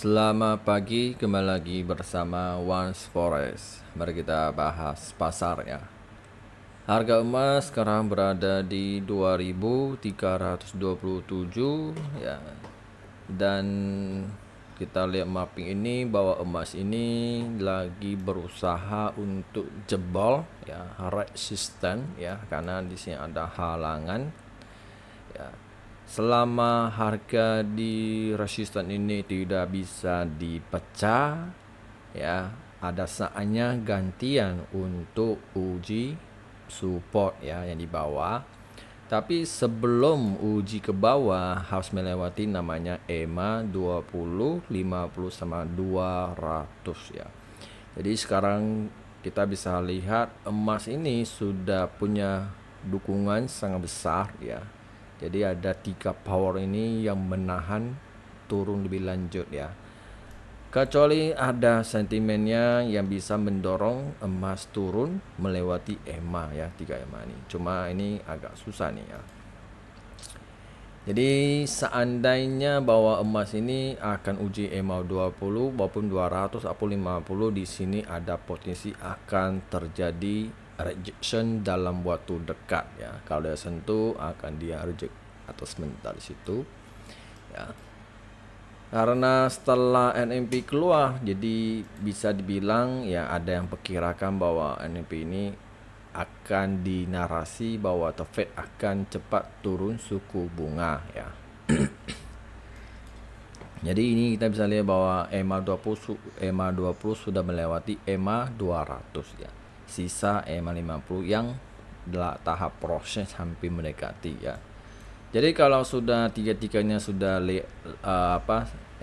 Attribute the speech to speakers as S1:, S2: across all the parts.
S1: Selamat pagi, kembali lagi bersama Once Forex. Mari kita bahas pasar ya. Harga emas sekarang berada di 2.327 ya. Dan kita lihat mapping ini bahwa emas ini lagi berusaha untuk jebol ya, resisten ya, karena di sini ada halangan ya. Selama harga di resisten ini tidak bisa dipecah ya, ada saatnya gantian untuk uji support ya yang di bawah. Tapi sebelum uji ke bawah harus melewati namanya EMA 20, 50 sama 200 ya. Jadi sekarang kita bisa lihat emas ini sudah punya dukungan sangat besar ya. Jadi ada 3 power ini yang menahan turun lebih lanjut ya. Kecuali ada sentimennya yang bisa mendorong emas turun melewati EMA ya, 3 EMA ini. Cuma ini agak susah nih ya. Jadi seandainya bahwa emas ini akan uji EMA 20 maupun 200 atau 50, di sini ada potensi akan terjadi rejection dalam waktu dekat ya. Kalau dia sentuh akan dia reject atau sebentar di situ ya. Karena setelah NMP keluar, jadi bisa dibilang ya ada yang perkirakan bahwa NMP ini akan dinarasi bahwa The Fed akan cepat turun suku bunga ya. Jadi ini kita bisa lihat bahwa EMA 20 sudah melewati EMA 200 ya. Sisa EMA 50 yang tahap proses hampir mendekati ya. Jadi kalau sudah tiga-tiganya sudah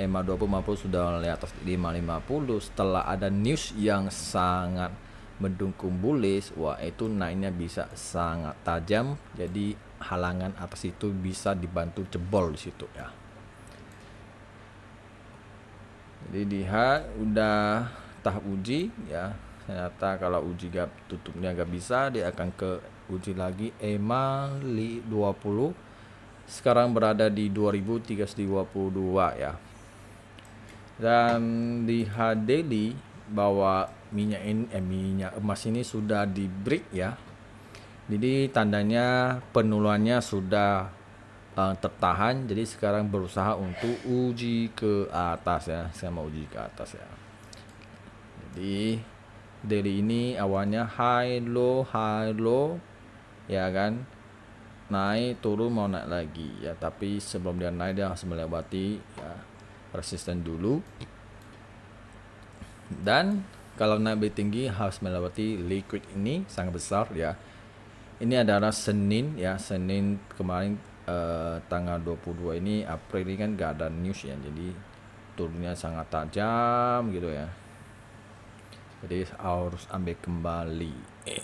S1: EMA 20 50 sudah di atas 550, setelah ada news yang sangat mendukung bullish, wah itu naiknya bisa sangat tajam. Jadi halangan atas itu bisa dibantu jebol di situ ya. Jadi lihat udah tahap uji ya. Ternyata kalau uji tutupnya gak bisa, dia akan ke uji lagi EMA 20. Sekarang berada di 2322 ya. Dan lihat daily bahwa minyak emas ini sudah di break ya. Jadi tandanya penurunan sudah tertahan. Jadi sekarang berusaha untuk uji ke atas ya. Saya mau uji ke atas ya. Jadi daily ini awalnya high low ya kan, naik turun mau naik lagi ya. Tapi sebelum dia naik dia harus melewati ya resisten dulu. Dan kalau naik lebih tinggi harus melewati liquid ini sangat besar ya. Ini adalah Senin ya, Senin kemarin tanggal 22 ini April ini kan gak ada news ya. Jadi turunnya sangat tajam gitu ya. Jadi harus ambil kembali ya.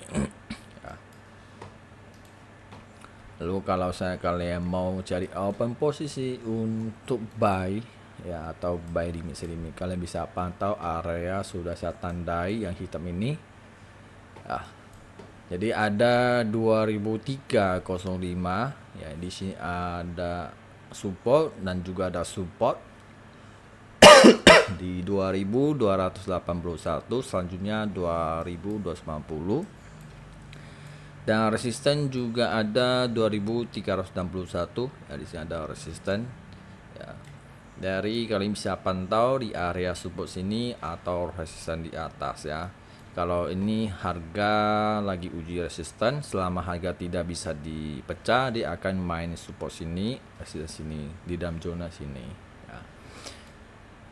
S1: Lalu kalau kalian mau cari open posisi untuk buy ya, atau buy limit limit, kalian bisa pantau area sudah saya tandai yang hitam ini ya. Jadi ada 2305 ya, di sini ada support dan juga ada support di 2281, selanjutnya 2290. Dan resisten juga ada 2361 ya, di sini ada resisten ya. Dari kalian bisa pantau di area support sini atau resisten di atas ya. Kalau ini harga lagi uji resisten, selama harga tidak bisa dipecah, dia akan main support sini, resisten sini, di dalam zona sini ya.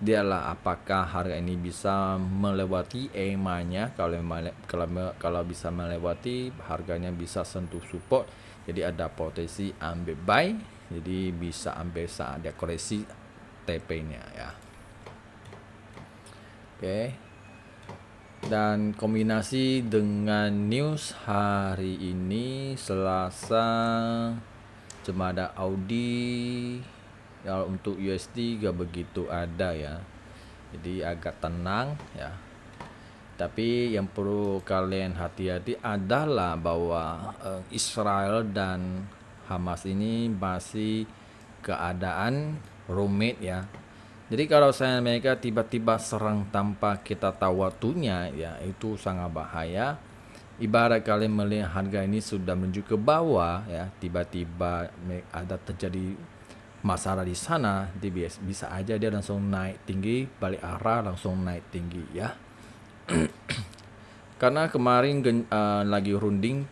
S1: Dialah apakah harga ini bisa melewati EMA-nya. Kalau bisa melewati, harganya bisa sentuh support, jadi ada potensi ambil buy. Jadi bisa ambil saat dia koreksi TP-nya ya. Oke. Dan kombinasi dengan news hari ini Selasa, cuma ada Audi ya, untuk USD gak begitu ada ya. Jadi agak tenang ya. Tapi yang perlu kalian hati-hati adalah bahwa Israel dan Hamas ini masih keadaan rumit ya. Jadi kalau saya mereka tiba-tiba serang tanpa kita tahu waktunya, ya itu sangat bahaya. Ibarat kalian melihat harga ini sudah menuju ke bawah, ya tiba-tiba ada terjadi masalah di sana, bisa aja dia langsung naik tinggi, balik arah langsung naik tinggi ya. Karena kemarin lagi runding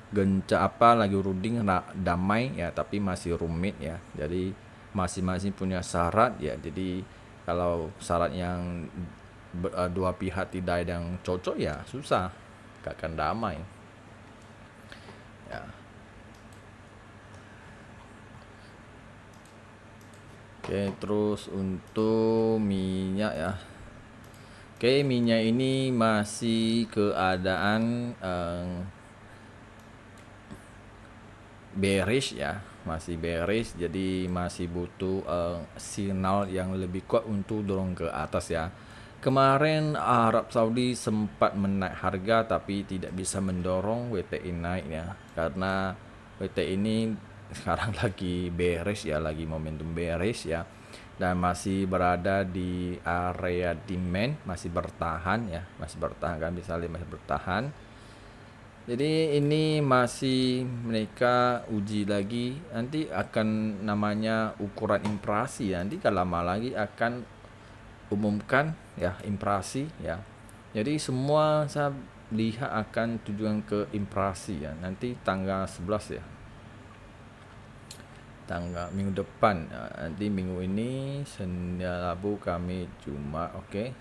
S1: lagi runding damai ya, tapi masih rumit ya. Jadi masing-masing punya syarat ya. Jadi kalau syarat yang dua pihak tidak ada yang cocok ya susah, gak akan damai ya. Oke, terus untuk minyak ya. Oke, minyak ini masih keadaan bearish ya, masih bearish, jadi masih butuh signal yang lebih kuat untuk dorong ke atas ya. Kemarin Arab Saudi sempat menaik harga tapi tidak bisa mendorong WTI naik ya, karena WTI ini sekarang lagi bearish ya, lagi momentum bearish ya, dan masih berada di area demand, masih bertahan ya, masih bertahan kan, bisa lihat masih bertahan. Jadi ini masih mereka uji lagi, nanti akan namanya ukuran inflasi ya, nanti kalau lama lagi akan umumkan ya inflasi ya. Jadi semua saya lihat akan tujuan ke inflasi ya, nanti tanggal 11 ya, tanggal minggu depan ya. Nanti minggu ini Senin, Rabu, Kamis, Jumat, oke.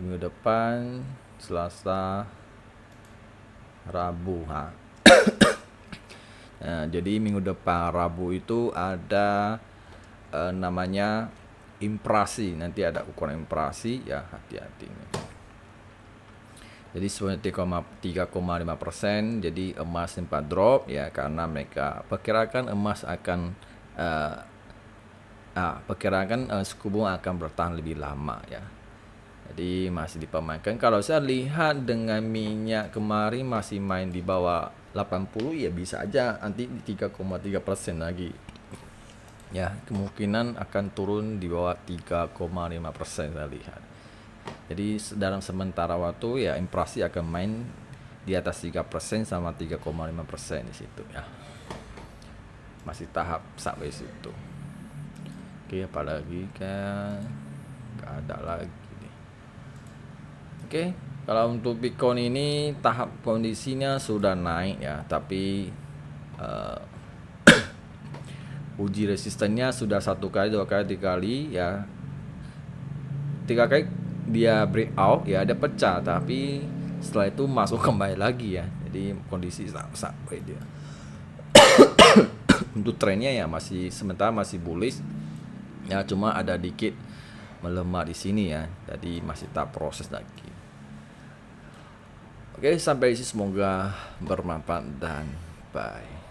S1: Minggu depan Selasa, Rabu ha. Nah, jadi minggu depan Rabu itu ada namanya inflasi, nanti ada ukuran inflasi ya, hati-hati nih. Jadi 3,5%. Jadi emas sempat drop ya, karena mereka perkirakan emas akan perkirakan suku bunga akan bertahan lebih lama ya. Jadi masih dipermainkan. Kalau saya lihat dengan minyak kemarin masih main di bawah 80 ya, bisa aja nanti di 3,3% lagi. Ya, kemungkinan akan turun di bawah 3,5% saya lihat. Jadi dalam sementara waktu ya inflasi akan main di atas 3% sama 3,5% di situ ya. Masih tahap sampai situ. Oke, apalagi kan nggak ada lagi. Oke, kalau untuk Bitcoin ini tahap kondisinya sudah naik ya, tapi uji resistennya sudah 1 kali, 2 kali, 3 kali ya. 3 kali dia breakout ya, ada pecah, tapi setelah itu masuk kembali lagi ya. Jadi kondisi sampai dia. Untuk trennya ya masih sementara masih bullish ya, cuma ada dikit melemah di sini ya. Jadi masih tahap proses lagi. Oke, sampai di sini semoga bermanfaat dan bye.